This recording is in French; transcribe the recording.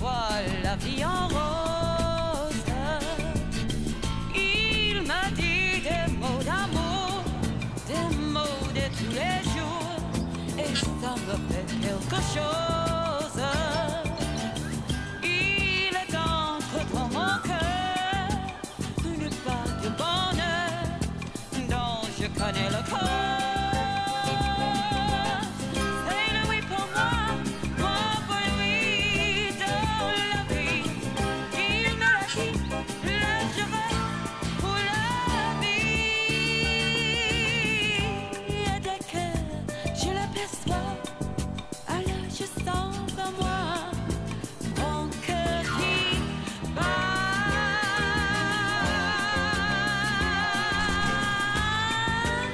voit la vie en rose. Il m'a dit des mots d'amour, des mots de tous les jours, et ça me fait quelque chose.